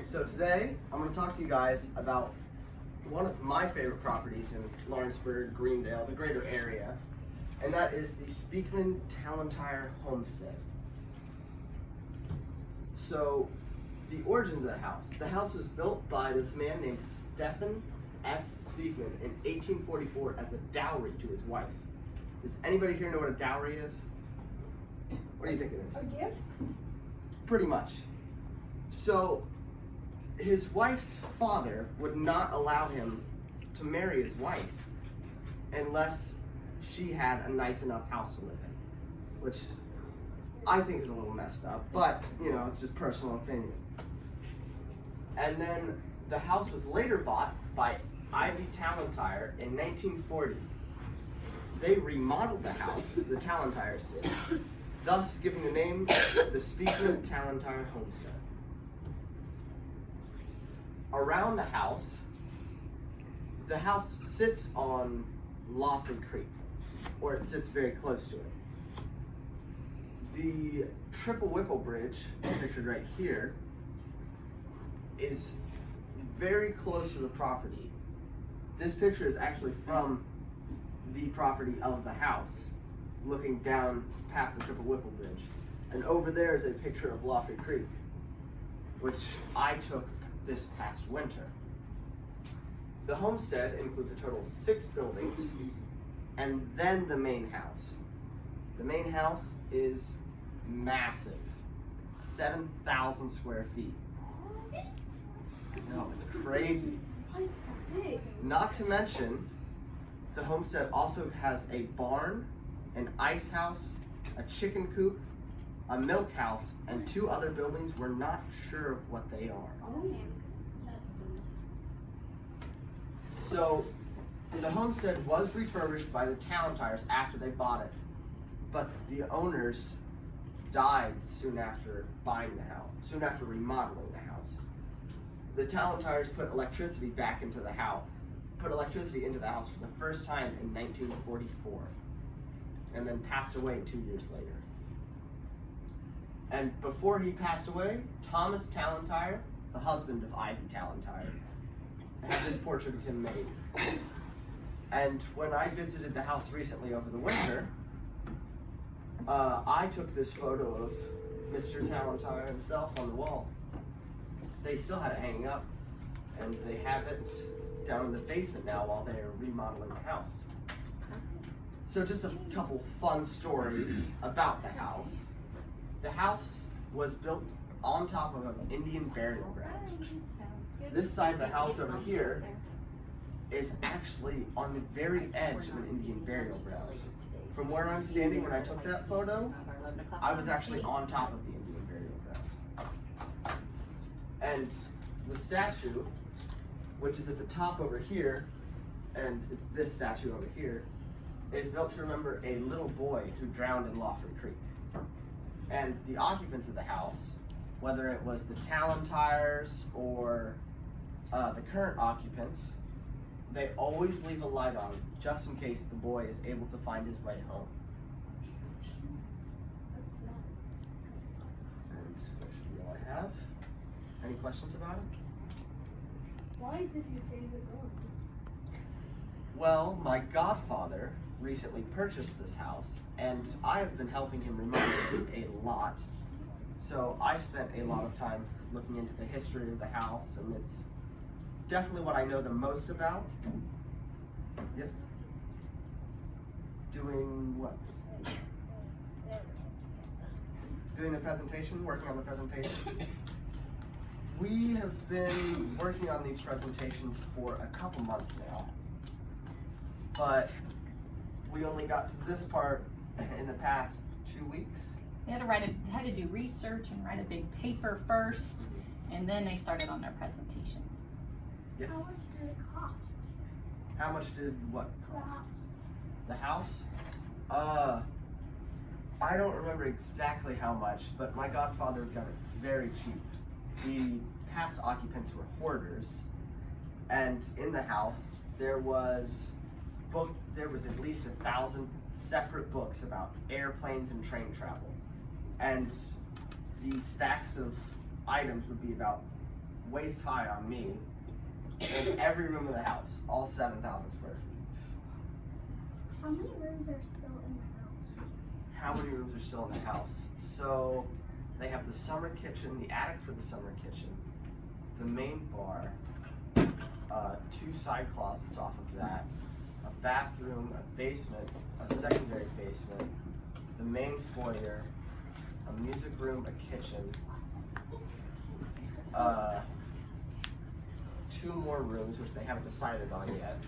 So today, I'm going to talk to you guys about one of my favorite properties in Lawrenceburg, Greendale, the greater area, and that is the Speakman Tallentire Homestead. So, the origins of the house was built by this man named Stephen S. Speakman in 1844 as a dowry to his wife. Does anybody here know what a dowry is? What do you think it is? A gift? Pretty much. So, his wife's father would not allow him to marry his wife unless she had a nice enough house to live in, which I think is a little messed up, but you know, it's just personal opinion. And then the house was later bought by Ivy Tallentire in 1940. They remodeled the house, the Tallentires did, thus giving the name the Speakman Tallentire Homestead. Around the house sits on Laughlin Creek, or it sits very close to it. The Triple Whipple Bridge, pictured right here, is very close to the property. This picture is actually from the property of the house, looking down past the Triple Whipple Bridge. And over there is a picture of Laughlin Creek, which I took this past winter. The homestead includes a total of 6 buildings, and then the main house. The main house is massive. It's 7,000 square feet. No, it's crazy. Not to mention, the homestead also has a barn, an ice house, a chicken coop, a milk house, and 2 other buildings. We're not sure of what they are. So, the homestead was refurbished by the Tallentires after they bought it, but the owners died soon after buying the house, soon after remodeling the house. The Tallentires put electricity into the house for the first time in 1944, and then passed away 2 years later. And before he passed away, Thomas Tallentire, the husband of Ivy Tallentire, had this portrait of him made. And when I visited the house recently over the winter, I took this photo of Mr. Tallentire himself on the wall. They still had it hanging up, and they have it down in the basement now while they're remodeling the house. So just a couple fun stories about the house. The house was built on top of an Indian burial ground. This side of the house over here is actually on the very edge of an Indian burial ground. From where I'm standing when I took that photo, I was actually on top of the Indian burial ground. And the statue, which is at the top over here, and it's this statue over here, is built to remember a little boy who drowned in Laughlin Creek. And the occupants of the house, whether it was the Tallentires or the current occupants, they always leave a light on just in case the boy is able to find his way home. And that should be all I have. Any questions about it? Why is this your favorite one? Well, my godfather recently purchased this house, and I have been helping him remodel it a lot. So I spent a lot of time looking into the history of the house, and it's definitely what I know the most about. Yes? Doing what? Doing the presentation, working on the presentation. We have been working on these presentations for a couple months now, but we only got to this part in the past 2 weeks. They had to do research and write a big paper first, and then they started on their presentations. Yes? How much did it cost? How much did what cost? The house? I don't remember exactly how much, but my godfather got it very cheap. The past occupants were hoarders, and in the house there was at least 1,000 separate books about airplanes and train travel. And the stacks of items would be about waist high on me in every room of the house, all 7,000 square feet. How many rooms are still in the house? How many rooms are still in the house? So they have the summer kitchen, the attic for the summer kitchen, the main bar, 2 side closets off of that, a bathroom, a basement, a secondary basement, the main foyer, a music room, a kitchen, 2 more rooms which they haven't decided on yet,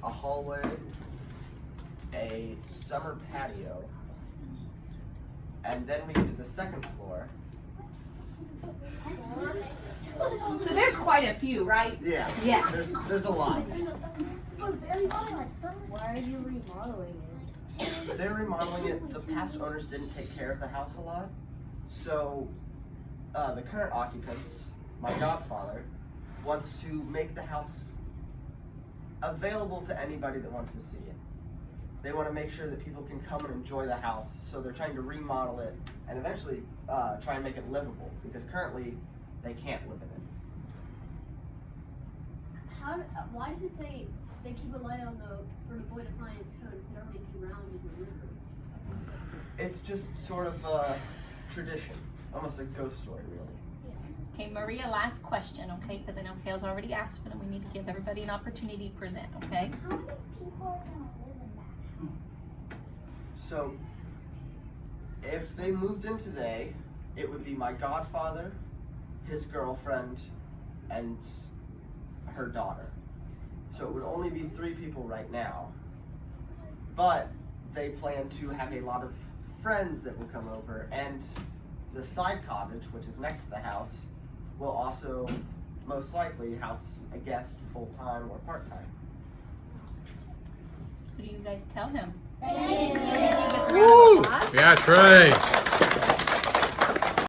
a hallway, a summer patio, and then we get to the second floor. So there's quite a few, right? Yeah. Yeah. There's a lot. Why are you remodeling it? They're remodeling it. The past owners didn't take care of the house a lot. So the current occupants, my godfather, wants to make the house available to anybody that wants to see it. They want to make sure that people can come and enjoy the house, so they're trying to remodel it and eventually try and make it livable, because currently they can't live in it. Why does it say they keep a light on for the boy to find its home if it already drowned in the river? It's just sort of a tradition, almost a ghost story, really. Okay, Maria, last question, okay? Because I know Kale's already asked, but we need to give everybody an opportunity to present, okay? How many people are going to live in that house? So, if they moved in today, it would be my godfather, his girlfriend, and her daughter. So it would only be 3 people right now. But they plan to have a lot of friends that will come over, and the side cottage, which is next to the house, will also most likely house a guest full-time or part-time. What do you guys tell him? Thank you. He gets a round of Woo! applause. Yeah, that's right.